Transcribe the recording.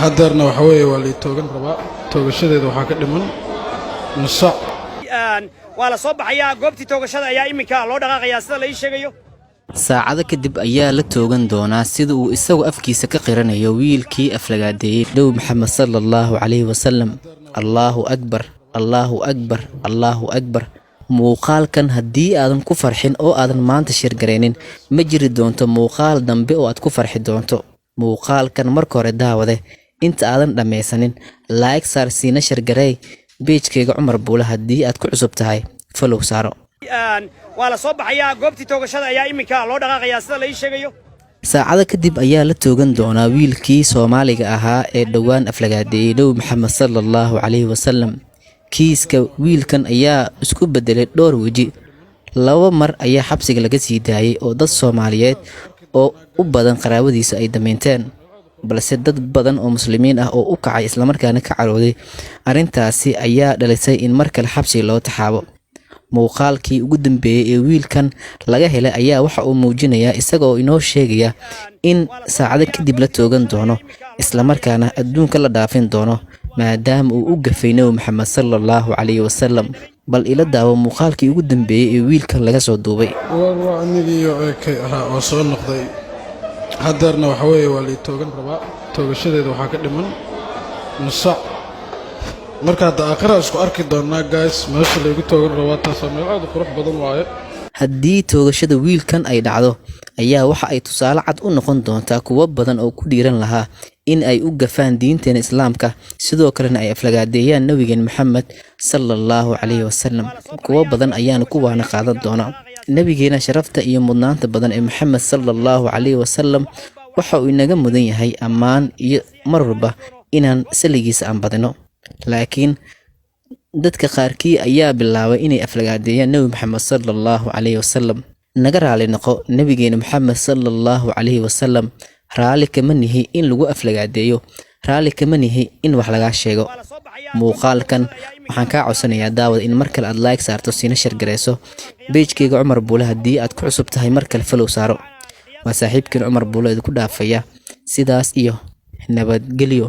haddeerna waxa weeye waa lii toogan rabaa toogashadeeda waxaa ka dhiman nus saac waa la soo baxayaa goobtii toogashada ayaa iminka loo dhaqaaqayaa sida la ii sheegayo saacado kadib ayaa la toogan doonaa sida uu isagu afkiisa ka qiranayo wiilkii aflagaadeeyey Nabi Maxamed sallallahu alayhi wasallam. Allahu akbar, Allahu akbar, Allahu akbar. muuqaalkan haddii aadan ku farxin oo aadan maanta shirgareynin ma jiri doonto muuqaal dambe oo aad ku farxi doonto. muuqaalkan marka hore daawade inta aadan dhammaysanin like saar siina shirgarey page-kayga Cumar Buule haddii aad ku cusub tahay follow saaro. waa la soo baxayaa goobtii toogashada ayaa iminka loo dhaqaaqayaa sida la ii sheegayo saacado kadib ayaa la toogan doonaa wiilkii Soomaaliga ahaa ee dhawaan aflagaadeeyey Nabi Maxamed sallallahu alayhi wasallam. kiiska wiilkan ayaa isku bedelay dhowr waji. 2 mar ayaa xabsiga laga sii daayay oo dad Soomaaliyeed oo u badan qaraabadiisa ay dameynteen, balse dad badan oo muslimiin ah oo u kacay isla markaana ka carooday arintaasi ayaa dhalisay in mar kale xabsi loo taxaabo. muuqaalkii ugu dambeeyay ee wiilkan laga helay ayaa waxa uu muujinayaa isagoo inoo sheegaya in saacado kadib la toogan doono isla markaana adduunka la dhaafin doono maadaama uu u gafay Nabi Maxamed sallallahu alayhi wasallam. bal ila daawo muuqaalkii ugu dambeeyay ee wiilkan laga soo duubay. waa anigiiyo kay ahaa oo soo noqday haddeerna waxa weeye waa lii toogan rabaa toogashadeeda waxaa ka dhiman nus saac marka hadda aakhira isku arki doonaa guys meesha laygu toogan rabaa taasoo meel aad u qurux badan waaye. haddii toogashada wiilkan ay dhacdo ayaa waxa ay tusaale cad u noqon doontaa kuwo badan oo ku dhiiran lahaa in ay u gafaan diinteena islaamka sidoo kalena ay aflagaadeeyaan nabigeen Maxamed sallallahu alayhi wasallam. kuwo badan ayaana ku waana qaadan doona nabigeena sharafta iyo mudnaanta badan ee Maxamed sallallahu alayhi wasallam waxa uu inaga mudan yahay ammaan iyo marwalba inaan saligiisa aan badino. laakiin dadka qaarkii ayaa bilaabay inay aflagaadeeyaan Nabi Maxamed sallallahu alayhi wasallam. naga raali noqo nabigeena Maxamed sallallahu alayhi wasallam. raali kama nihi in lagu aflagaadeeyo, raali kama nihi in wax laga sheego. muuqaalkan waxaan ka codsanayaa daawad in mar kale aad like saarto siina shirgareyso page-kayga Cumar Buule haddii aad ku cusub tahay mar kale follow saaro. waa saaxiibkeen Cumar Buule idinku dhaafaya sidaas iyo nabadgelyo.